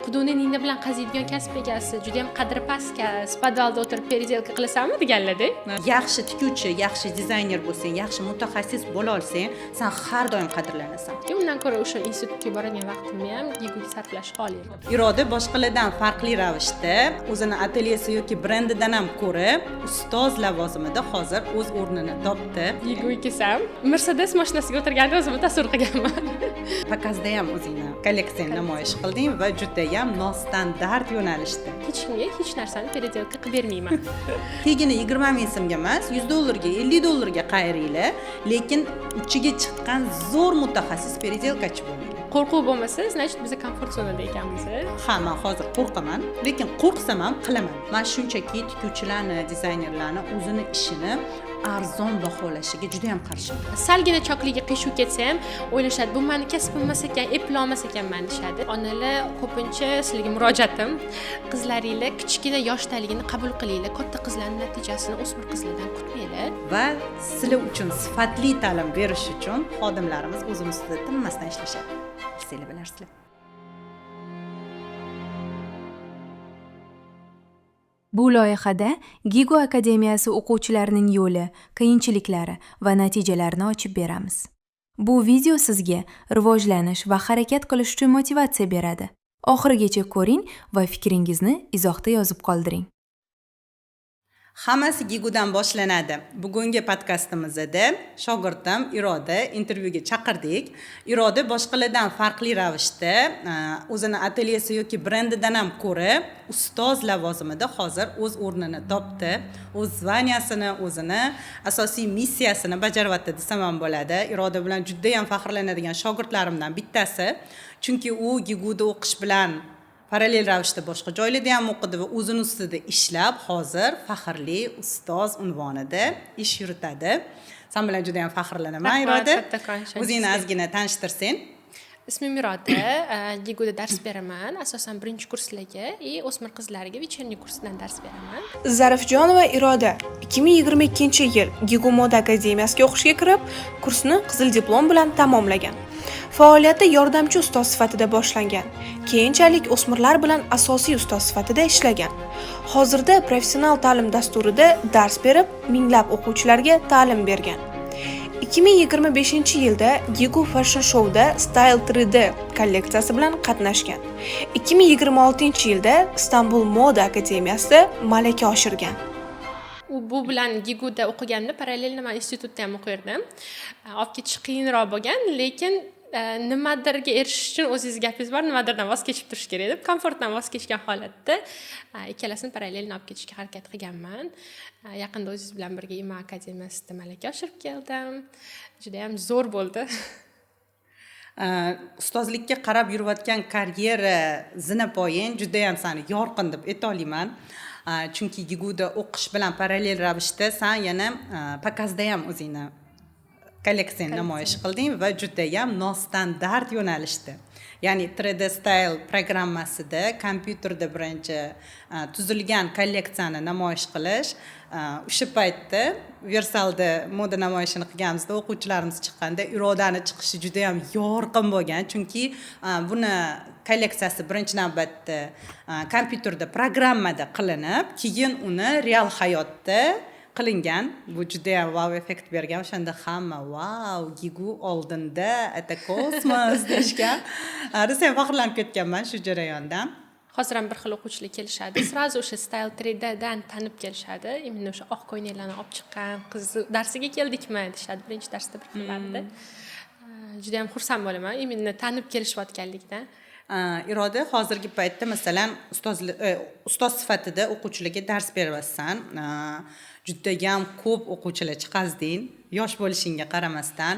xudonini bilan qaziydigan kasb egasi, juda ham qadri past kasb, podvalda o'tirib peredelka qilasanmi deganlarda. Yaxshi tikuvchi, yaxshi dizayner bo'lsang, yaxshi mutaxassis bo'la olsang, sen har doim qadrlanasan. Undan ko'ra o'sha institutga borgan vaqtimni ham Giguga sarflash xoli. Iroda boshqalardan farqli ravishda o'zini atelyesi yoki brendidan ham ko'ra ustoz lavozimida hozir o'z o'rnini topdi. Giguga kelsam, Mercedes mashinasiga o'tirganda o'zimni tasavvur qilganman. Pakazda ham o'zingni kolleksiyani namoyish qilding va juda ham nostandart yo'nalishda. Hech kimga hech narsani peredelka qilib bermayman. Tegini 20 ming so'mga emas, 100 dollarga, 50 dollarga qayringlar, lekin uchiga chiqqan zo'r mutaxassis peredelkachi bo'linglar. Qo'rquv bo'lmasa, значит biz komfort zonada ekanmiz. Ha, men hozir qo'rqaman, lekin qo'rqsam ham qilaman. Men shunchaki tikuvchilarni, dizaynerlarni o'zini ishini arzon baholashiga juda ham qarshiman. Salgina chokliga qiyshuv ketsa ham o'ylashadi, bu meni kasbim emas ekan, eplolmas ekanman deshadi. Onalar ko'pincha sizlarga murojaatim, qizlaringlar kichkina yoshdaligini qabul qilinglar, katta qizlarning natijasini o'smir qizlardan kutmanglar va sizlar uchun sifatli ta'lim berish uchun xodimlarimiz o'zimiz ustida tinmasdan ishlashadi. Sizlar bilasizlar. Bu loyihada Gigo akademiyasi o'quvchilarining yo'li, qiyinchiliklari va natijalarini ochib beramiz. Bu video sizga rivojlanish va harakat qilish uchun motivatsiya beradi. Oxirigacha ko'ring va fikringizni izohda yozib qoldiring. Hammasi Gigudan boshlanadi. Bugungi podkastimizda shogirdim Iroda intervyuga chaqirdik. Iroda boshqalardan farqli ravishda o'zini atelyesi yoki brendidan ham ko'ra ustoz lavozimida hozir o'z o'rnini topdi. O'z zvaniyasini, o'zini asosiy missiyasini bajaryapti desam ham bo'ladi. Iroda bilan juda ham faxrlanadigan shogirdlarimdan bittasi. Chunki u Giguda o'qish bilan parallel ravishda boshqa joylarda ham o'qidi va o'zini ustida ishlab, hozir faxrli ustoz unvonida ish yuritadi. Sen bilan juda ham faxrlanaman, Iroda. O'zingni ozgina tanishtirsang. Ismim Iroda, Giguda dars beraman, asosan birinchi kurslarga va o'smir qizlarga вечерний kursdan dars beraman. Zarafjonova Iroda 2022-yil Gigu Moda akademiyasiga o'qishga kirib, kursni qizil diplom bilan tamomlagan. Faoliyati yordamchi ustoz sifatida boshlangan. Keyinchalik o'smirlar bilan asosiy ustoz sifatida ishlagan. Hozirda professional ta'lim dasturida dars berib, minglab o'quvchilarga ta'lim bergan. 2025-yilda Gigu Fashion Show'da Style 3D kolleksiyasi bilan qatnashgan. 2026-yilda Istanbul Moda akademiyasida malaka oshirgan. Bu bilan Giguda o'qiganda parallelda men institutda ham o'qirdim. Olib ketish qiyinroq bo'lgan, lekin nimadirga erishish uchun o'zingiz gapingiz bor, nimadirdan voz kechib turish kerak deb, komfortdan voz kechgan holatda ikkalasini parallelni olib ketishga harakat qilganman. Yaqinda o'zingiz bilan birga IMA akademiyasida malaka oshirib keldim. Juda ham zo'r bo'ldi. Ustozlikka qarab yurayotgan karyera zinapoyang juda ham seni yorqin deb ayta olaman. Chunki Giguda o'qish bilan parallel ravishda sen yana pakazda ham o'zingni kolleksiyani namoyish qilding va juda ham nostandart yo'nalishda. Ya'ni 3D Style programmasida kompyuterda birinchi tuzilgan kolleksiyani namoyish qilish. O'sha paytda Versalda moda namoyishini qilganimizda o'quvchilarimiz chiqqanda Irodani chiqishi juda ham yorqin bo'lgan, chunki buni kolleksiyasi birinchi navbatda kompyuterda programmada qilinib, keyin uni real hayotda qilingan. Bu juda ham wow effekt bergan. O'shanda hamma wow, Gigu oldinda, ata kosmos deyishgan. Rosa faxrlanib ketganman shu jarayondan. Hozir ham bir xil o'quvchilar kelishadi. Srazu o'sha Style 3D dan tanib kelishadi. Imенно o'sha oq ko'ylaklarni olib chiqqan qiz darsiga keldikmi deshadi. Birinchi darsda bir qilardi. Juda ham xursand bo'laman, imенно tanib kelishayotganlikdan. Iroda hozirgi paytda masalan ustoz sifatida o'quvchilarga dars beryapsan. Juda ham ko'p o'quvchilar chiqazding, yosh bo'lishingga qaramasdan.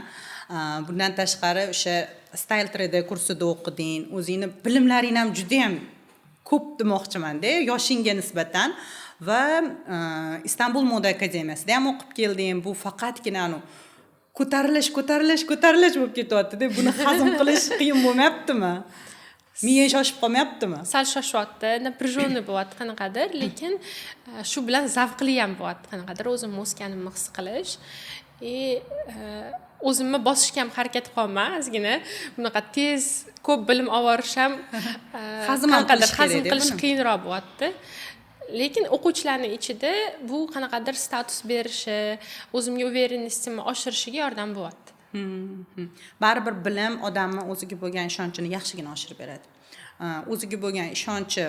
Bundan tashqari o'sha Style 3D kursida o'qiding, o'zingni bilimlaring ham juda ham ko'p demoqchiman-da, yoshingga nisbatan va Istanbul Moda akademiyasida ham o'qib kelding. Bu faqatgina ko'tarilish bo'lib ketyapti-da. Buni hazm qilish qiyin bo'lmayaptimi? Miya shoshib qolmayaptimi? Sal shoshyapti, напряженный bo'lyapti qanaqadir, lekin shu bilan zavqli ham bo'lyapti qanaqadir o'zimni o'sganimni his qilish. o'zimni bosishga ham harakat qilyapman ozgina bunaqa tez ko'p bilim olvorish ham Hazm ham qilish kerak hazm deb qilish buni. qiyinroq bo'lyapti. Lekin o'quvchilarning ichida bu qanaqadir status berishi, o'zimga уверенностьimni oshirishiga yordam bo'lyapti. Baribir bilim odamni o'ziga bo'lgan ishonchini yaxshigina oshirib beradi. O'ziga bo'lgan ishonchi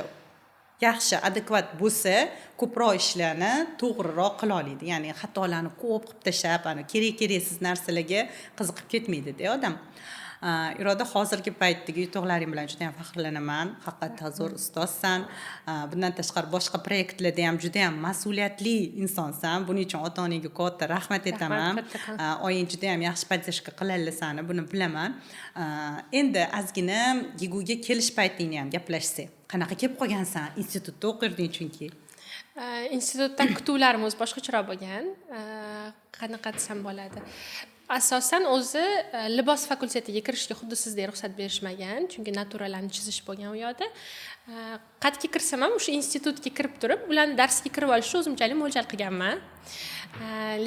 yaxshi, adekvat bo'lsa, ko'proq ishlarni to'g'riroq qila oladi. Ya'ni xatolarni ko'p qilib tashlab, kerak-keraksiz narsalarga qiziqib ketmaydi-da odam. Iroda, hozirgi paytdagi yutuqlaring bilan juda ham faxrlanaman. Haqiqatdan zo'r ustozsan. Bundan tashqari boshqa proyektlarda ham juda ham mas'uliyatli insonsan. Buning uchun ota-onaga katta rahmat aytaman. Oying juda ham yaxshi podдержка qiladi seni, buni bilaman. Endi ozgina Giguga kelish paytingni ham gaplashsak. Qanaqa kelib qolgansan? Institutda o'qirding chunki. Institutdan kutuvlarimiz boshqacharoq bo'lgan. Qanaqa desam bo'ladi? Asosan o'zi libos fakultetiga kirishga xuddi sizdek ruxsat berishmagan, chunki naturalarni chizish bo'lgan u yoqda. Qayerga kirsam ham o'sha institutga kirib turib, ularni darsga kirib olishni o'zimchalik mo'ljal qilganman.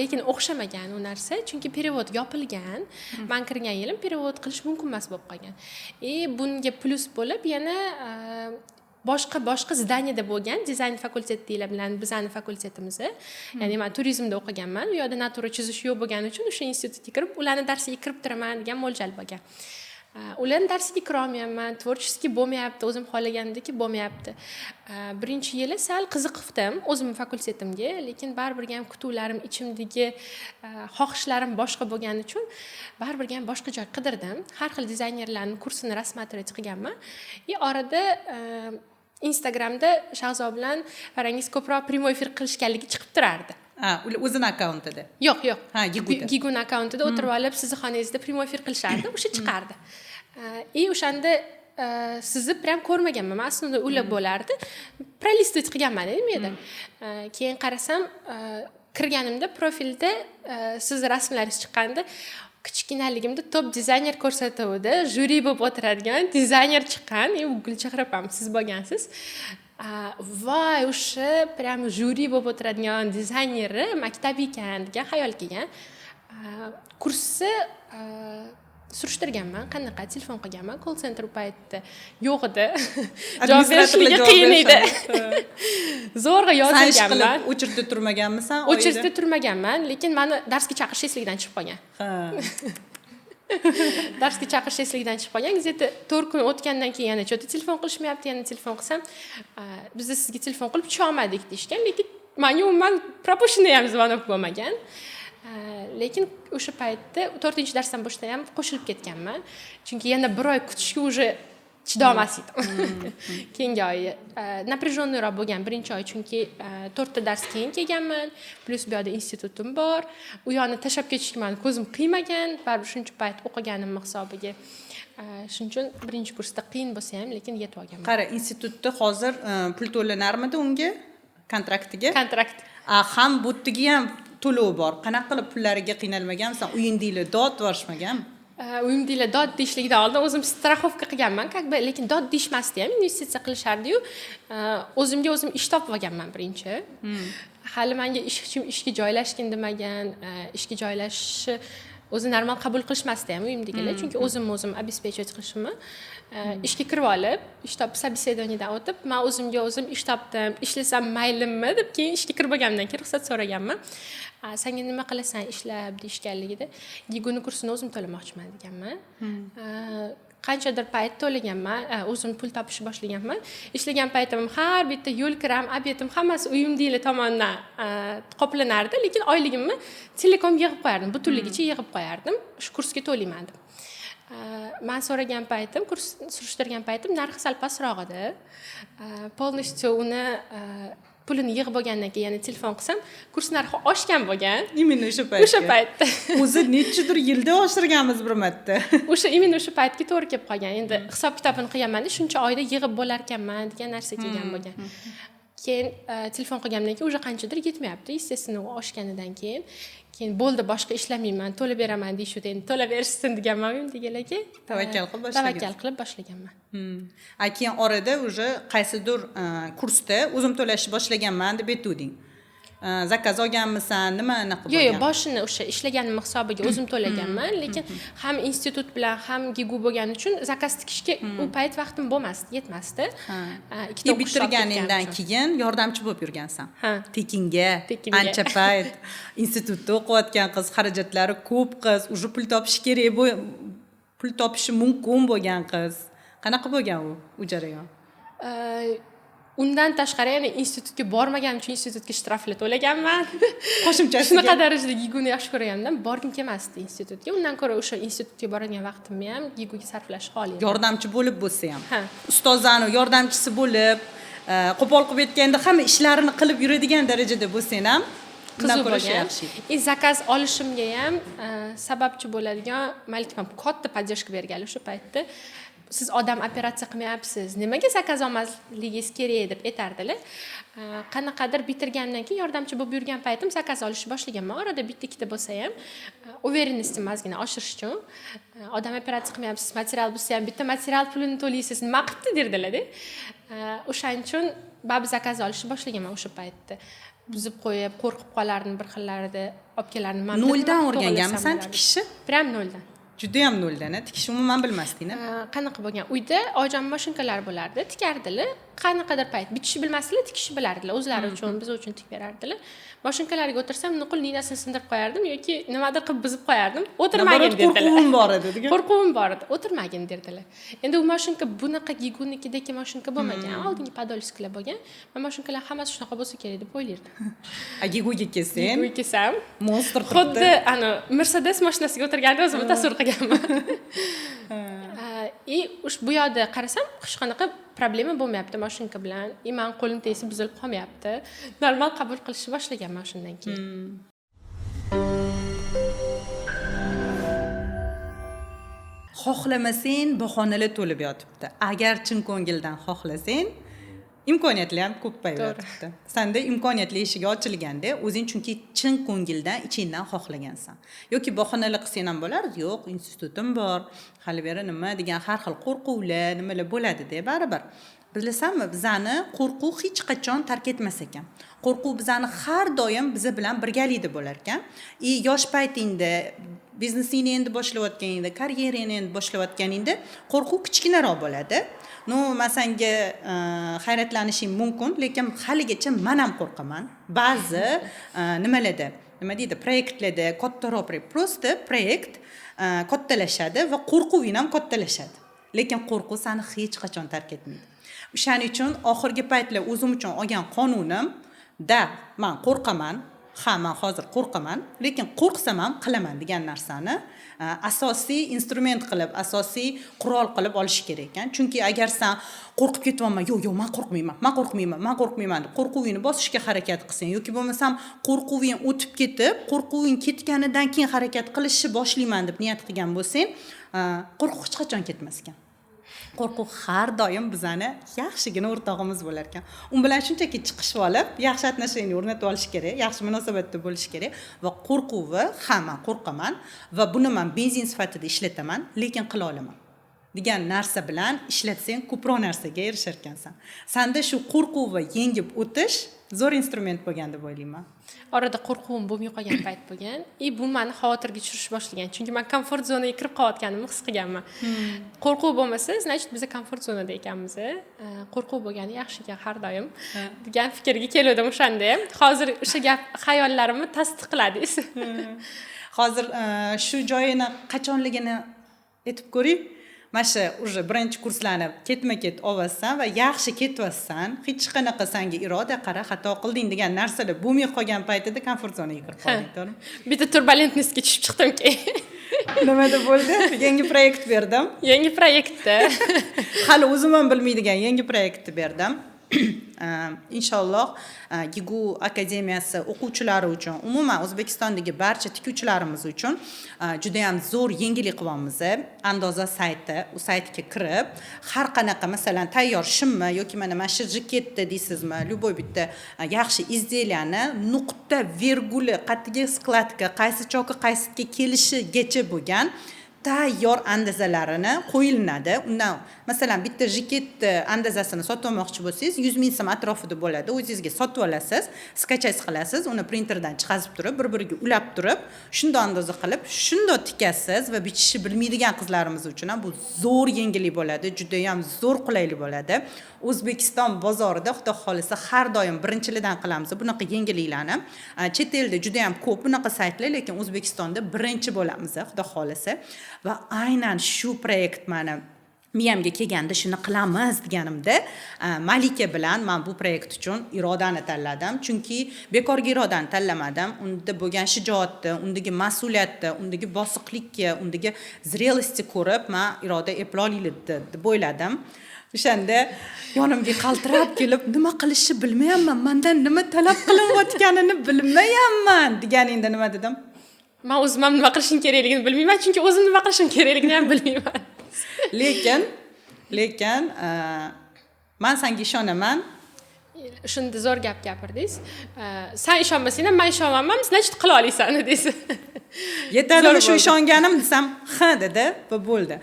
Lekin o'xshamagan u narsa, chunki perevod yopilgan. Men kirgan yilim perevod qilish mumkin emas bo'lib qolgan. Bunga plus bo'lib yana boshqa zdaniyada bo'lgan dizayn fakultetilar bilan bizning fakultetimiz. Ya'ni men turizmda o'qiganman. U yerda natura chizish yo'q bo'lgani uchun o'sha institutga kirib, ularning darsiga kirib turaman degan mo'ljal bo'lgan. Ularning darsiga kira olmayapman, tvorческий bo'lmayapti, o'zim xohlagandek bo'lmayapti. Birinchi yili sal qiziqdim o'zim fakultetimga, lekin baribir ham kutuvlarim, ichimdagi xohishlarim boshqa bo'lgani uchun baribir ham boshqa joy qidirdim. Har xil dizaynerlarning kursini rasmatrit qilganman. Orada Instagramda Shahzo bilan parangiz ko'proq prямой efir qilishganligi chiqib turardi. O'zini akkauntida. Yo'q. Giguda akkauntida o'tirib olib, sizni xonangizda prямой efir qilishardi, o'sha chiqardi. O'shanda sizni prям ko'rmaganman. Men aslida o'ylab bo'lardi. Prolistovat qilganman endi. Keyin qarasam, kirganimda profilda sizni rasmlaringiz chiqqanda kichkinaligimda top dizayner ko'rsatuvida juri bo'lib o'tiradigan dizayner chiqqan. Gulchehra opam siz bo'lgansiz. Voy, o'sha prям juri bo'lib o'tiradigan dizayneri maktab ekan degan xayol kelgan. Kursni surishtirganman, qanaqa telefon qilganman, call center paytda yo'q edi. Javob berishga qiyin edi. Zo'rg'a yozganman. O'chirda turmaganmisan? O'chirda turmaganman, lekin meni darsga chaqirish esligidan chiqib qolgan. Darsga chaqirish esligidan chiqib qolgan. Где-то 4 kun o'tgandan keyin yana cho'ta telefon qilishmayapti, yana telefon qilsam, biz sizga telefon qilib tusha olmadik deyishgan, lekin menga umuman пропущенный ham звонок bo'lmagan. Lekin o'sha paytda 4-darsdan boshlab ham qo'shilib ketganman. Chunki yana bir oy kutishga уже chidolmas edim. Keyingi oy напряженныйroq bo'lgan birinchi oy, chunki 4 ta dars keyin kelganman, plus bu yerda institutim bor. U yoqni tashlab ketishga meni ko'zim qiymagan, baribir shuncha payt o'qiganim hisobiga. Shuning uchun birinchi kursda qiyin bo'lsa ham, lekin yetib olganman. Qara, institutda hozir pul to'lanarmidi unga? Kontraktiga? Kontrakt. Ham bu yerda ham to'lov bor. Qanaqa qilib pullariga qiynalmagansan? Uyingizlar dod borishmagan? Uyimdagilar dod deyishligidan oldin o'zim strafovka qilganman, lekin dod deyishmasdi ham, investitsiya qilishardi-yu. O'zimga o'zim ish topib olganman birinchi. Hali menga ishga joylashgin demagan, ishga joylashishni o'zi normal qabul qilishmasdi ham uyimdagilar, chunki o'zim обеспечивать qilishimni. Ishga kirib olib, ish topib собеседованиеdan o'tib, men o'zimga o'zim ish topdim, ishlasam maylimmi deb keyin ishga kirib olgandan keyin ruxsat so'raganman. Senga nima qilasan ishlab deyishganligida, Giguni kursini o'zim to'lamoqchiman deganman. Qanchadir payt to'laganman, o'zim pul topishni boshlaganman. Ishlagan paytim har bitta yo'l kiram, obedim hammasi uyimdagilar tomonidan qoplanardi, lekin oyligimni telekom yig'ib qo'yardim, butunligicha yig'ib qo'yardim. Shu kursga to'layman deb. Men so'ragan paytim, kurs surishtirgan paytim narxi sal pastroq edi. Полностью uni pulini yig'ib bo'lgandan keyin yana telefon qilsam, kurs narxi oshgan bo'lgan. Именно o'sha paytda. O'sha paytda. O'zi nechidir yilda oshirganmiz bir marta. Imенно o'sha paytga to'g'ri kelib qolgan. Endi hisob kitobini qilganman-da, shuncha oyda yig'ib bo'lar ekanman degan narsa kelgan bo'lgan. Keyin telefon qilgandan keyin o'sha qanchadir yetmayapti, естественно, oshganidan keyin bo'ldi, boshqa ishlamayman, to'lab beraman deyishdi, endi to'lab berishsin deganman uyimdagilarga. Tavakkal qilib boshlaganman. Keyin orada уже qaysidir kursda o'zim to'lashni boshlaganman deb aytding. zakaz olganmisan, nima anaqa yo'q bo'lgan? boshini o'sha ishlaganim hisobiga o'zim to'laganman, lekin ham institut bilan ham gigu bo'lgani uchun zakaz tikishga u payt vaqtim bo'lmasdi, yetmasdi. Ikkita o'qish bitirganingdan keyin yordamchi bo'lib yurgansan. Ha. Tekinga, ancha payt institutda o'qiyotgan qiz, xarajatlari ko'p qiz, уже pul topish kerak, pul topishi mumkin bo'lgan qiz. Qanaqa bo'lgan u jarayon? Undan tashqari yana institutga bormaganim uchun institutga shtrafli to'laganman. Qo'shimchasiga. Shunaqa darajada giguni yaxshi ko'rganimdan borgim kelmasdi institutga. Undan ko'ra o'sha institutga boradigan vaqtimni ham giguga sarflash xolis. Yordamchi bo'lib bo'lsa ham. Ha. Ustozlarning yordamchisi bo'lib, qo'pol qilib aytganda hamma ishlarini qilib yuradigan darajada bo'lsang ham undan ko'ra shu yaxshi. Zakaz olishimga ham sababchi bo'ladigan malikam katta podдержка berganlar o'sha paytda. Siz odam operatsiya qilmayapsiz, nimaga zakaz olmasligingiz kerak deb aytardilar. Qanaqadir bitirgandan keyin yordamchi bo'lib yurgan paytim zakaz olishni boshlaganman. Orada bitta-ikkita bo'lsa ham uverенностьim ozgina oshirish uchun odam operatsiya qilmayapsiz, material bo'lsa ham bitta material pulini to'laysiz, nima qilibdi derdilar-da. O'shaning uchun baribir zakaz olishni boshlaganman o'sha paytda. Buzib qo'yib, qo'rqib qolardim bir xillarida, olib kelardim. Noldan o'rganganmisan tikishni? Prям noldan. Juda ham noldan, tikish umuman bilmasding-a? Qanaqa bo'lgan? Uyda ojon mashinkalar bo'lardi, tikardilar. Qanaqadir payt bitishni bilmasdilar, tikishni bilardilar. O'zlari uchun, biz uchun tik berardilar. Mashinkalarga o'tirsam, nuqul ninasini sindirib qo'yardim yoki nimadir qilib buzib qo'yardim. O'tirmagin derdilar. Qo'rquvim bor edi, degan. Qo'rquvim bor edi, o'tirmagin derdilar. Endi u mashinka bunaqa gigunikidagi mashinka bo'lmagan. Oldingi podolskilar bo'lgan. Men mashinkalar hammasi shunaqa bo'lsa kerak deb o'ylardim. Giguga kelsang, Giguga kelsam, monster turibdi. xuddi ana Mercedes mashinasiga o'tirganda o'zimni tasavvur qilganman. Bu yoqda qarasam, hech qanaqa problema bo'lmayapti mashinka bilan. Men qo'lim tegsa buzilib qolmayapti. Normal qabul qilishni boshlaganman shundan keyin. Xohlamasang bahonalar to'lib yotibdi. Agar chin ko'ngildan xohlasang, imkoniyatlar ham ko'payib yotibdi. Senda imkoniyatli eshik ochilganda, o'zing chunki chin ko'ngildan, ichingdan xohlagansan. Yoki bahonalar qilsang ham bo'lardi, yo'q, institutim bor, hali beri nima degan har xil qo'rquvlar, nimalar bo'ladi-da, baribir. Bilasanmi, bizani qo'rquv hech qachon tark etmas ekan. Qo'rquv bizani har doim biz bilan birgalikda bo'lar ekan. Yosh paytingda biznesingni endi boshlayotganingda, karyerangni endi boshlayotganingda qo'rquv kichkinaroq bo'ladi. Men senga hayratlanishing mumkin, lekin haligacha men ham qo'rqaman. Ba'zi nimalarda, nima deydi, proyektlarda kattaroq, prosta proyekt kattalashadi va qo'rquving ham kattalashadi. Lekin qo'rquv seni hech qachon tark etmaydi. O'shaning uchun oxirgi paytlar o'zim uchun olgan qonunim men qo'rqaman. Men hozir qo'rqaman, lekin qo'rqsam ham qilaman degan narsani asosiy instrument qilib, asosiy qurol qilib olish kerak ekan. Chunki agar sen qo'rqib ketyapman, yo'q, men qo'rqmayman deb qo'rquvingni bosishga harakat qilsang yoki bo'lmasam qo'rquving o'tib ketib, qo'rquving ketganidan keyin harakat qilishni boshlayman deb niyat qilgan bo'lsang, qo'rquv hech qachon ketmas ekan. Qo'rquv har doim bizani yaxshigina o'rtog'imiz bo'lar ekan. U bilan shunchaki chiqishib olib, yaxshi atnashingni o'rnatib olish kerak, yaxshi munosabatda bo'lish kerak va qo'rquvni men qo'rqaman va buni men benzin sifatida ishlataman, lekin qila olaman degan narsa bilan ishlatsang ko'proq narsaga erishar ekansan. Senda shu qo'rquvni yengib o'tish zo'r instrument bo'lgan deb o'ylayman. Orada qo'rquvim bo'lmay qolgan payt bo'lgan. Bu meni xavotirga tushirish boshlagan. Chunki men komfort zonaga kirib qolayotganimni his qilganman. Qo'rquv bo'lmasa, значит biz komfort zonada ekanmiz. Qo'rquv bo'lgani yaxshi ekan har doim degan fikrga keldim o'shanda ham. Hozir o'sha gap xayollarimni tasdiqladingiz. Hozir shu joyini qachonligini aytib ko'ring. Mana уже birinchi kurslarni ketma-ket olsan va yaxshi ketyapsan, hech qanaqa senga iroda qara, xato qilding degan narsalar bo'lmay qolgan paytida komfort zonaga kirib qolding, to'g'rimi? Bitta turbulentnostga tushib chiqdim keyin. Nimada bo'ldi? Yangi proyekt berdim. Yangi proyektda. Hali o'zim ham bilmaydigan yangi proyektni berdim. Inshaalloh Gigu akademiyasi o'quvchilari uchun, umuman O'zbekistondagi barcha tikuvchilarimiz uchun juda ham zo'r yangilik qilyapmiz. Andoza sayti, u saytga kirib, har qanaqa masalan tayyor shimmi yoki mana shu jaketni deysizmi, любой bitta yaxshi izdeliyani nuqta, virguli, qatiga skladka, qaysi choki qaysiga kelishigacha bo'lgan tayyor andazalarini qo'yilinadi. Undan masalan bitta jiket andazasini sotib olmoqchi bo'lsangiz 100 ming so'm atrofida bo'ladi. O'zingizga sotib olasiz, skachas qilasiz, uni printerdan chiqazib turib, bir-biriga ulab turib, shunday andoza qilib, shunday tikasiz va bichishni bilmaydigan qizlarimiz uchun ham bu zo'r yengillik bo'ladi, juda ham zo'r qulaylik bo'ladi. O'zbekiston bozorida xudo xolisa har doim birinchilardan qilamiz bunaqa yengilliklarni. Chet elda juda ham ko'p bunaqa saytlar, lekin O'zbekistonda birinchi bo'lamiz, xudo xolisa. Va aynan shu proyekt meni miyamga kelganda shuni qilamiz deganimda Malika bilan men bu proyekt uchun Irodani tanladim. Chunki bekorga Irodani tanlamadim. Unda bo'lgan shijoatni, undagi mas'uliyatni, undagi bosiqlikni, undagi zrelostni ko'rib, men Iroda eploliydi deb o'yladim. O'shanda yonimga qaltirab kelib, nima qilishni bilmayapman, mendan nima talab qilinayotganini bilmayapman deganingda nima dedim? Men o'zim ham nima qilishim kerakligini bilmayman, chunki o'zim nima qilishim kerakligini ham bilmayman. lekin men senga ishonaman. Shunda zo'r gap gapirdingiz. Sen ishonmasang ham men ishonmayman, значит qila olasan deysiz. Yetadi shu ishonganim desam, ha dedi va bo'ldi.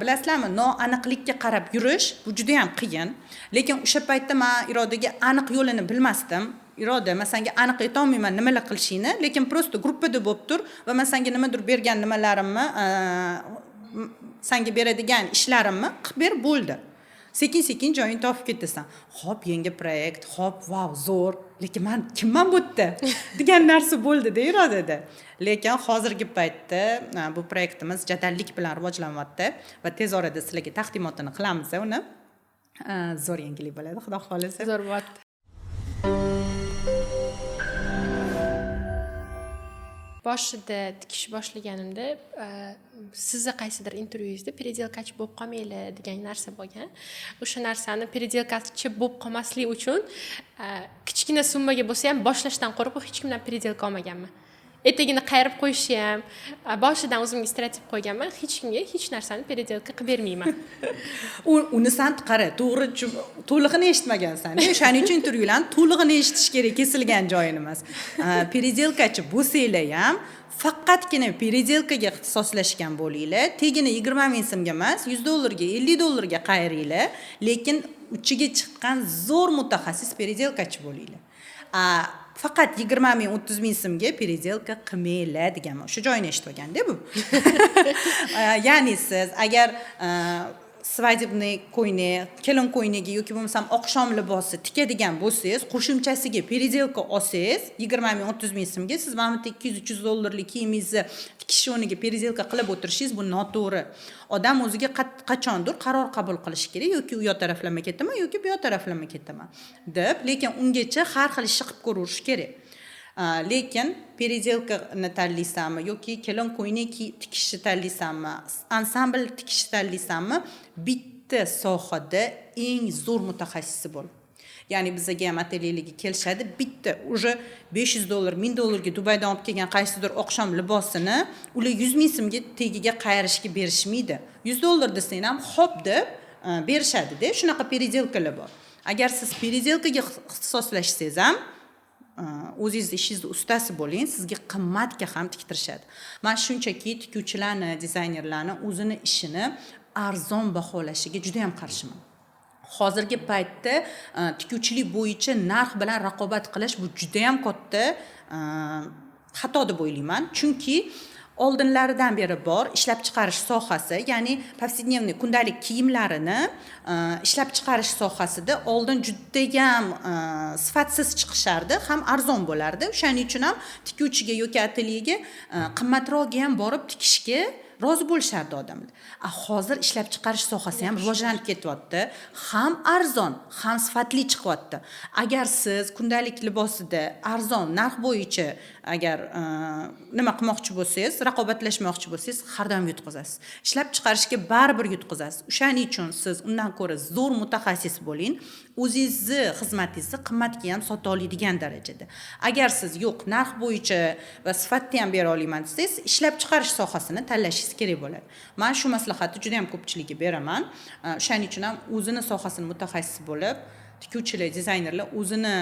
Bilasizlarmi, noaniqlikka qarab yurish bu juda ham qiyin. Lekin o'sha paytda men Irodaga aniq yo'lini bilmasdim. Iroda, men senga aniq aytolmayman nimalar qilishingni, lekin prosta gruppada bo'lib tur va men senga nimadir bergan nimalarimni, senga beradigan ishlarimni qilib ber bo'ldi. Sekin-sekin joyini topib ketasan. Xo'p, yangi proyekt, xo'p, wow, zo'r. Lekin men kimman bu yerda degan narsa bo'ldi-da Irodada. Lekin hozirgi paytda bu proyektimiz jadallik bilan rivojlanyapti va tez orada sizlarga taqdimotini qilamiz uni. Zo'r yangilik bo'ladi, xudo xolisa. Zo'r bo'ladi. Boshida tikish boshlaganimda sizni qaysidir intervyungizda переделкаchi bo'lib qolmaylar degan narsa bo'lgan. O'sha narsani переделкаchi bo'lib qolmaslik uchun kichkina summaga bo'lsa ham boshlashdan qo'rqib hech kimdan переделка olmaganman. Etagini qayirib qo'yishi ham boshidan o'zimga strategik qo'yganman, hech kimga hech narsani переделка qilib bermayman. Uni san qara, to'g'ri to'lig'ini eshitmagansan. O'shaning uchun intervyularni to'lig'ini eshitish kerak, kesilgan joyini emas. переделкаchi bo'lsanglar ham faqatgina переделкаga ixtisoslashgan bo'linglar. Tegini 20 ming so'mga emas, $100 ga, $50 qayiringlar, lekin uchiga chiqqan zo'r mutaxassis переделкаchi bo'linglar. Faqat 20 ming, 30 ming so'mga переделка qilmaylar deganman. Shu joyini eshitib olganda bu. Ya'ni siz agar svadebniy ko'ynak, kelin ko'ynagiga yoki bo'lmasam oqshom libosi tikadigan bo'lsangiz, qo'shimchasiga переделка olsangiz, 20 ming, 30 ming so'mga siz mana bu $200-300 kiyimingizni tikish o'rniga переделка qilib o'tirishingiz bu noto'g'ri. Odam o'ziga qachondir qaror qabul qilishi kerak, yoki u yo taraflama ketaman yoki bu yo taraflama ketaman deb, lekin ungacha har xil ish qilib ko'rish kerak. Lekin переделкani tanlaysanmi yoki kelin ko'ynak tikishni tanlaysanmi, ansambl tikishni tanlaysanmi, bitta sohada eng zo'r mutaxassisi bo'l. Ya'ni bizga ham atelyelarga kelishadi, bitta уже $500, $1000 ga Dubaydan olib kelgan qaysidir oqshom libosini ular 100 ming so'mga tegiga qayirishga berishmaydi. $100 desang ham xo'p deb berishadi-da, shunaqa переделкаlar bor. Agar siz переделкаga ixtisoslashsangiz ham o'zingiz ishingizni ustasi bo'ling, sizga qimmatga ham tiktirishadi. Men shunchaki tikuvchilarni, dizaynerlarni o'zini ishini arzon baholashiga juda ham qarshiman. Hozirgi paytda tikuvchilik bo'yicha narx bilan raqobat qilish bu juda ham katta xato deb o'ylayman. Chunki oldinlaridan beri bor ishlab chiqarish sohasi, ya'ni повседневный kundalik kiyimlarini ishlab chiqarish sohasida oldin juda ham sifatsiz chiqishardi, ham arzon bo'lardi. O'shaning uchun ham tikuvchiga yoki atelyega qimmatroqga ham borib tikishga rozi bo'lishardi odamlar. Hozir ishlab chiqarish sohasi ham rivojlanib ketyapti. Ham arzon, ham sifatli chiqyapti. Agar siz kundalik libosida arzon narx bo'yicha agar nima qilmoqchi bo'lsangiz, raqobatlashmoqchi bo'lsangiz, har doim yutqazasiz. Ishlab chiqarishga baribir yutqazasiz. O'shaning uchun siz undan ko'ra zo'r mutaxassis bo'ling. O'zingizni xizmatingizni qimmatga ham sota oladigan darajada. Agar siz yo'q, narx bo'yicha va sifatni ham bera olaman desangiz, ishlab chiqarish sohasini tanlashingiz kerak bo'ladi. Men shu maslahatni juda ham ko'pchilikka beraman. O'shaning uchun ham o'zini sohasini mutaxassis bo'lib, tikuvchilar, dizaynerlar o'zini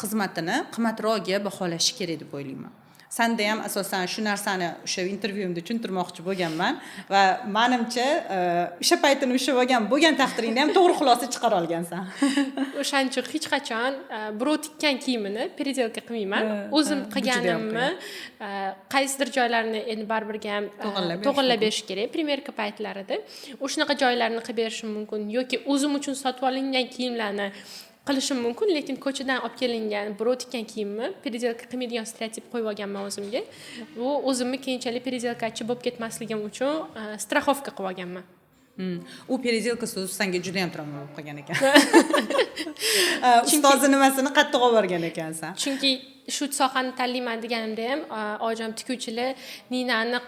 xizmatini qimmatroqga baholashi kerak deb o'ylayman. Sanda ham asosan shu narsani o'sha intervyuimda tushuntirmoqchi bo'lganman va menimcha o'sha paytini ushlab bo'lgan taqdiringda ham to'g'ri xulosa chiqara olgansan. O'shaning uchun hech qachon birov tikkan kiyimini переделка qilmayman. O'zim qilganimni qaysidir joylarini endi baribirga ham to'g'irlab berish kerak. Primerka paytlarida o'shanaqa joylarni qilib berishim mumkin yoki o'zim uchun sotib olingan kiyimlarni qilishim mumkin, lekin ko'chadan olib kelingan birov tikkan kiyimni переделка qilmaydigan stereotip qo'yib olganman o'zimga. Bu o'zimni keyinchalik переделкаchi bo'lib ketmasligim uchun страховка qilib olganman. U переделка so'zi senga juda ham travma bo'lib qolgan ekan. Ustozi nimasini qattiq olgan ekansan. Chunki shu sohani tanlayman deganimda ham oyijon tikuvchilar ninani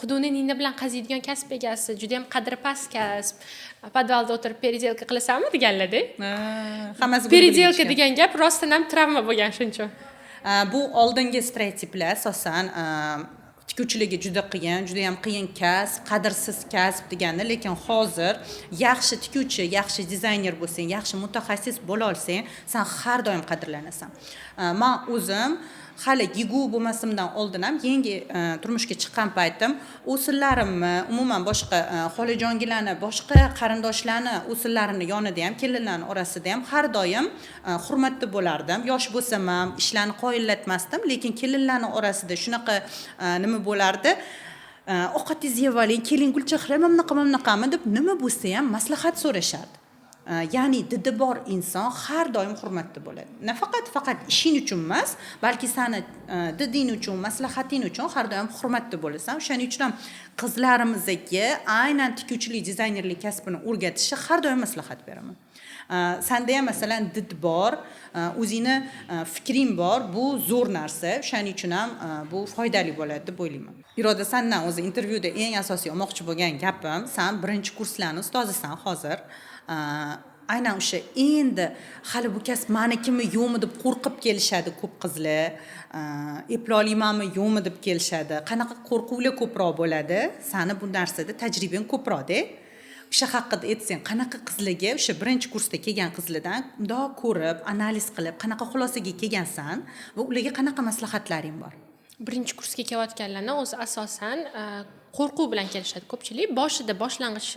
quduni nina bilan qaziydigan kasb egasi, juda ham qadri past kasb. Podvalda o'tirib переделка qilasanmi deganlar-da. Hammasi переделка degan gap rostdan ham travma bo'lgan shuncha. Bu oldingi stereotiplar asosan tikuvchilarga juda ham qiyin kasb, qadrsiz kasb deganda, lekin hozir yaxshi tikuvchi, yaxshi dizayner bo'lsang, yaxshi mutaxassis bo'la olsang, sen har doim qadrlanasan. Men o'zim hali gigu bo'lmasimdan oldin ham yangi turmushga chiqqan paytim o'sinlarimni, umuman boshqa xolajongilarni, boshqa qarindoshlarni o'sinlarini yonida ham, kelinlarni orasida ham har doim hurmatli bo'lardim. Yosh bo'lsam ham ishlarni qoyillatmasdim, lekin kelinlarning orasida shunaqa nima bo'lardi? Ovqatingizni yeb oling, keling Gulchehra, mana bunaqami deb nima bo'lsa ham maslahat so'rashardi. Ya'ni didi bor inson har doim hurmatli bo'ladi. Faqat ishing uchun emas, balki seni diding uchun, maslahating uchun har doim hurmatli bo'lasan. O'shaning uchun ham qizlarimizga aynan tikuvchilik, dizaynerlik kasbini o'rgatishga har doim maslahat beraman. Senda ham masalan did bor, o'zingni fikring bor, bu zo'r narsa. O'shaning uchun ham bu foydali bo'ladi deb o'ylayman. Iroda, sendan o'zi intervyuda eng asosiy olmoqchi bo'lgan gapim, sen birinchi kurslarning ustozisan hozir. Aynan o'sha endi hali bu kasb menikimi yo'qmi deb qo'rqib kelishadi ko'p qizlar. Eploliymanmi yo'qmi deb kelishadi. Qanaqa qo'rquvlar ko'proq bo'ladi? Seni bu narsada tajribang ko'proq-da. O'sha haqida aytsang, qanaqa qizlarga o'sha birinchi kursda kelgan qizlardan bundoq ko'rib, analiz qilib, qanaqa xulosaga kelgansan va ularga qanaqa maslahatlaring bor? Birinchi kursga kelayotganlarni o'zi asosan qo'rquv bilan kelishadi ko'pchilik. Boshida boshlang'ich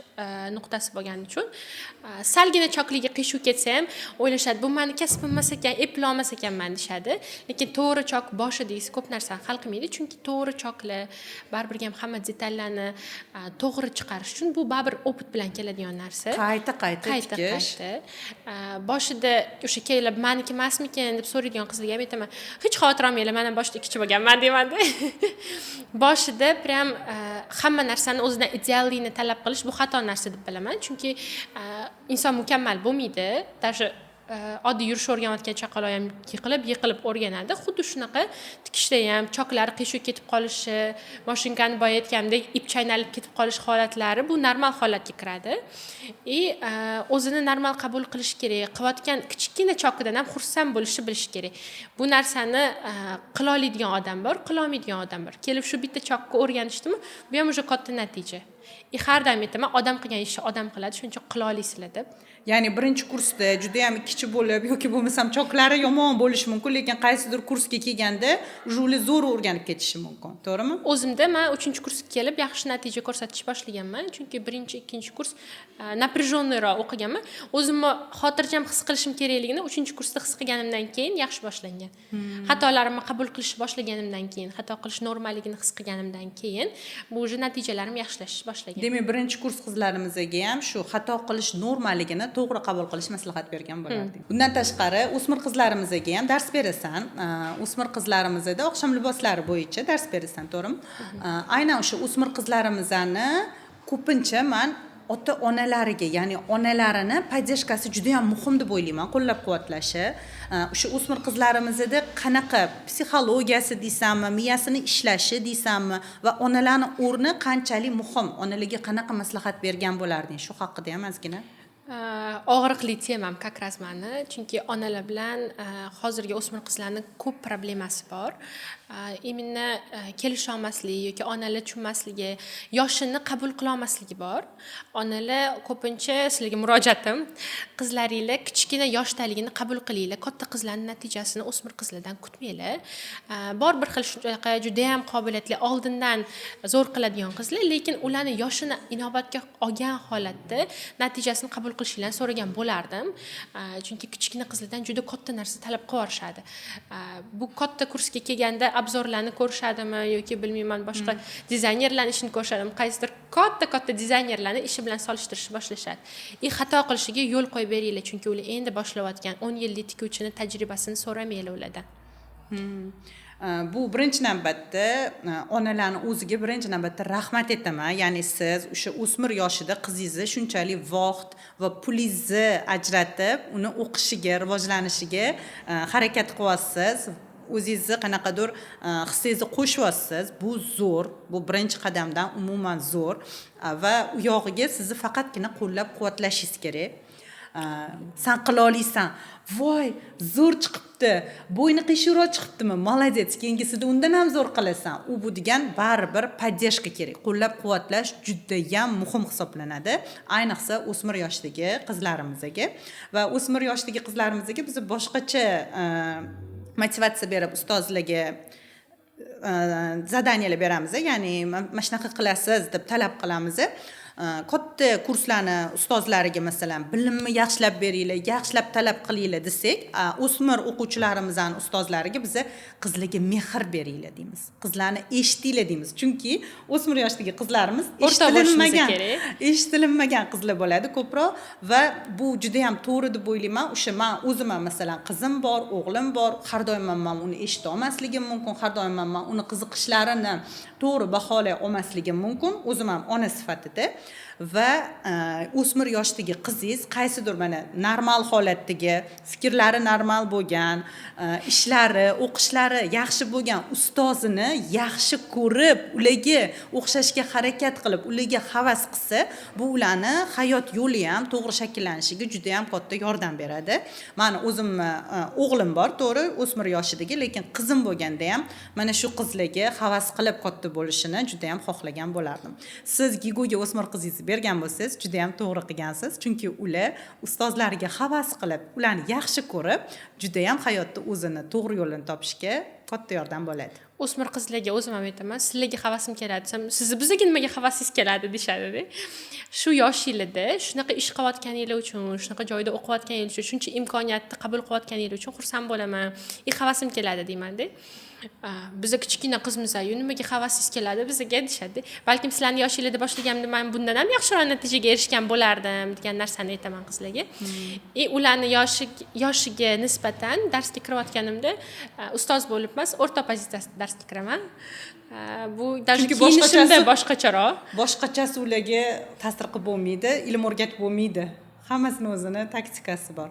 nuqtasi bo'lgani uchun salgina chokliga qiyshuv ketsa ham o'ylashadi, bu meni kasbim emas ekan, eplolmas ekanman deyshadi. Lekin to'g'ri chok boshidagi ko'p narsani hal qilmaydi, chunki to'g'ri choklar baribir ham hamma detallarni to'g'ri chiqarish uchun bu baribir opit bilan keladigan narsa. Qayta. Boshida o'sha kelib meniki emasmikan deb so'raydigan qizlarga ham aytaman, hech xavotir olmanglar, men ham boshida ikkichi bo'lganman deyman-da. Boshida prям hamma narsani o'zidan idealligini talab qilish bu xato narsa deb bilaman, chunki inson mukammal bo'lmaydi. Даже oddiy yurish o'rganayotgan chaqaloq ham yiqilib o'rganadi. Xuddi shunaqa tikishda ham choklari qiyshuv ketib qolishi, mashinkani boya aytgandek ip chaynalib ketib qolish holatlari bu normal holatga kiradi. O'zini normal qabul qilish kerak. Qilayotgan kichkina chokidan ham xursand bo'lishni bilish kerak. Bu narsani qila oladigan odam bor, qila olmaydigan odam bor. Kelib shu bitta chokka o'rganishdimi, bu ham o'sha katta natija. Har doim aytaman, odam qilgan ishni odam qiladi, shuncha qila olasizlar deb. Ya'ni birinchi kursda juda ham ikkichi bo'lib yoki bo'lmasam choklari yomon bo'lishi mumkin, lekin qaysidir kursga kelganda ujuli zo'r o'rganib ketishi mumkin. To'g'rimi? O'zimda men 3-kursga kelib yaxshi natija ko'rsatish boshlaganman, chunki 1-2 kurs напряженныйroq o'qiganman. O'zimni xotirjam his qilishim kerakligini 3-kursda his qilganimdan keyin yaxshi boshlangan. Xatolarimni qabul qilishni boshlaganimdan keyin, xato qilish normalligini his qilganimdan keyin bu o'sha natijalarim yaxshilashib boshlagan. Demak, birinchi kurs qizlarimizga ham shu xato qilish normalligini to'g'ri qabul qilish maslahat bergan bo'lardik. Bundan tashqari, o'smir qizlarimizga ham dars berasan. O'smir qizlarimizda oqshom liboslari bo'yicha dars berasan, to'g'rimi? Aynan o'sha o'smir qizlarimizni ko'pincha men ota-onalariga, ya'ni onalarini podдержкасы juda ham muhim deb o'ylayman, qo'llab-quvvatlashi. O'sha o'smir qizlarimizda qanaqa psixologiyasi deysanmi, miyasini ishlashi deysanmi va onalarning o'rni qanchalik muhim, onalarga qanaqa maslahat bergan bo'larding? Shu haqida ham ozgina. Og'riqli temam как раз mani, chunki onalar bilan hozirgi o'smir qizlarning ko'p problemasi bor. Именно kelisha olmaslik yoki onalar tushunmasligi, yoshini qabul qila olmasligi bor. Onalar ko'pincha sizlarga murojaatim, qizlaringlar kichkina yoshdaligini qabul qilinglar, katta qizlarning natijasini o'smir qizlardan kutmanglar. Bor bir xil shunaqa juda ham qobiliyatli oldindan zo'r qiladigan qizlar, lekin ularni yoshini inobatga olgan holatda natijasini qabul qilishinglarni so'ragan bo'lardim. Chunki kichkina qizlardan juda katta narsa talab qilishadi. Bu katta kursga kelganda obzorlarni ko'rishadimi yoki bilmayman boshqa dizaynerlarning ishini ko'rishadimi, qaysidir katta dizaynerlarni ishi bilan solishtirishni boshlashadi. Xato qilishiga yo'l qo'yib beringlar, chunki ular endi boshlayotgan 10 yillik tikuvchini tajribasini so'ramanglar ulardan. Bu birinchi navbatda onalarni o'ziga birinchi navbatda rahmat aytaman. Ya'ni siz o'sha o'smir yoshida qizingizni shunchalik vaqt va pulingizni ajratib, uni o'qishiga, rivojlanishiga harakat qilyapsiz. O'zingizni qanaqadir hissingizni qo'shyapsiz. Bu zo'r. Bu birinchi qadamdan umuman zo'r va u yog'iga sizni faqatgina qo'llab-quvvatlashingiz kerak. Sen qila olasan. Voy, zo'r chiqibdi. Bo'yni qiyshuvroq chiqibdimi? Молодец. Keyingisida undan ham zo'r qilasan. U bu degan baribir поддержка kerak. Qo'llab-quvvatlash juda ham muhim hisoblanadi. Ayniqsa o'smir yoshdagi qizlarimizga va o'smir yoshdagi qizlarimizga biz boshqacha motivatsiya berib ustozlarga zadaniyalar beramiz, ya'ni mana shunaqa qilasiz deb talab qilamiz. Katta kurslarni ustozlariga masalan bilimni yaxshilab beringlar, yaxshilab talab qilinglar desak, o'smir o'quvchilarimizning ustozlariga biz qizlarga mehr beringlar deymiz. Qizlarni eshitinglar deymiz. Chunki o'smir yoshdagi qizlarimiz eshitilinmagan qizlar bo'ladi ko'proq va bu juda ham to'g'ri deb o'ylayman. O'sha men o'zim ham masalan qizim bor, o'g'lim bor, har doim men uni eshita olmasligim mumkin, har doim men uni qiziqishlarini to'g'ri baholay olmasligim mumkin, o'zim ham ona sifatida. Va o'smir yoshdagi qizingiz qaysidir mana normal holatdagi, fikrlari normal bo'lgan, ishlari, o'qishlari yaxshi bo'lgan ustozini yaxshi ko'rib, ularga o'xshashga harakat qilib, ularga havas qilsa, bu ularni hayot yo'li ham to'g'ri shakllanishiga juda ham katta yordam beradi. Meni o'zim o'g'lim bor, to'g'ri, o'smir yoshidagi, lekin qizim bo'lganda ham mana shu qizlarga havas qilib katta bo'lishini juda ham xohlagan bo'lardim. Siz Gigoga o'smir qizingizni bergan bo'lsangiz, juda ham to'g'ri qilgansiz, chunki ular ustozlariga havas qilib, ularni yaxshi ko'rib, juda ham hayotda o'zini to'g'ri yo'lini topishga katta yordam bo'ladi. O'smir qizlarga o'zim ham aytaman, sizlarga havasim keladi desam, sizni bizga nimaga havasingiz keladi deshadi-da. Shu yoshingizda shunaqa ish qilayotganingiz uchun, shunaqa joyda o'qiyotganingiz uchun, shuncha imkoniyatni qabul qilayotganingiz uchun xursand bo'laman. Havasim keladi deyman-da. Bizga kichkina qizmiz-ayu, nimaga havasingiz keladi bizga deshadi. Balkim sizlarning yoshingizda boshlaganimda men bundan ham yaxshiroq natijaga erishgan bo'lardim degan narsani aytaman qizlarga. Ularni yoshiga nisbatan darsga kirayotganimda ustoz bo'lib emas, o'rta pozitsiyasida darsga kiraman. Bu даже kiyinishimda boshqacharoq. Boshqachasi ularga ta'sir qilib bo'lmaydi, ilm o'rgatib bo'lmaydi. Hammasini o'zini taktikasi bor.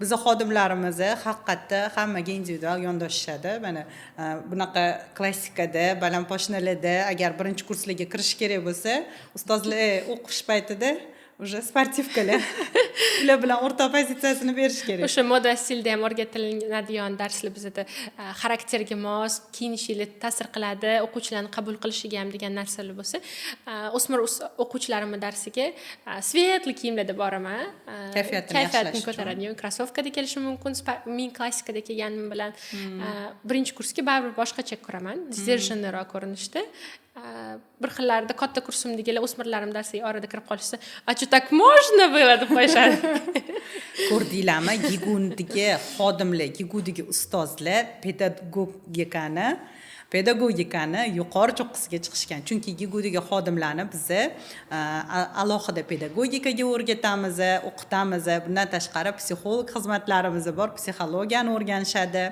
Biz xodimlarimiz haqiqatda hammaga individual yondashishadi. Mana bunaqa klassikada, balandposhnalarda agar birinchi kurslarga kirish kerak bo'lsa, ustozlar o'qish paytida уже sportivkalar ular bilan o'rta pozitsiyasini berish kerak. O'sha moda stilda ham o'rgatiladigan darslar bizda xarakterga mos, kiyinishga ta'sir qiladi, o'quvchilarni qabul qilishiga ham degan narsalar bo'lsa, o'smir o'quvchilarimning darsiga svetli kiyimlarda boraman. Kayfiyatni ko'taradigan krossovkada kelishim mumkin, men klassikada kelganim bilan birinchi kursga baribir boshqacha ko'raman, sderjanroq ko'rinishda. Bir xillarda katta kursimdagilar o'smirlarim darsiga orada kirib qolishsa, "A что так можно было?" deb qo'yishadi. Ko'rdinglarmi? Gigundagi xodimlar, Gigudagi ustozlar pedagogikani yuqori cho'qqisiga chiqishgan. Chunki Gigudagi xodimlarni biz alohida pedagogikaga o'rgatamiz, o'qitamiz. Bundan tashqari psixolog xizmatlarimiz bor, psixologiyani o'rganishadi.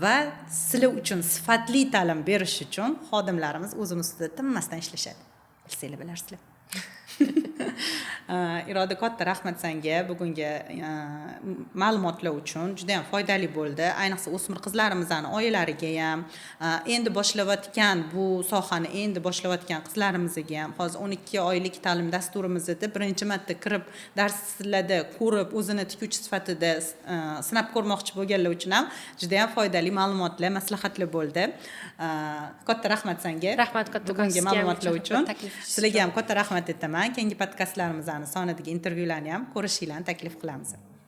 Va sizlar uchun sifatli ta'lim berish uchun xodimlarimiz o'zimiz ustida tinmasdan ishlashadi. Bilsanglar bilarsizlar. Iroda, katta rahmat senga bugungi ma'lumotlar uchun. Juda ham foydali bo'ldi. Ayniqsa o'smir qizlarimizning oilalariga ham, endi boshlayotgan bu sohani endi boshlayotgan qizlarimizga ham hozir 12 oylik ta'lim dasturimizda birinchi marta kirib darslarda ko'rib o'zini tikuvchi sifatida sinab ko'rmoqchi bo'lganlar uchun ham juda ham foydali ma'lumotlar, maslahatlar bo'ldi. Katta rahmat senga. Rahmat katta bugungi ma'lumotlar uchun. taklif Sizlarga ham katta rahmat aytaman. Keyingi podkastlarimizning sonidagi intervyularni ham ko'rishinglarni taklif qilamiz.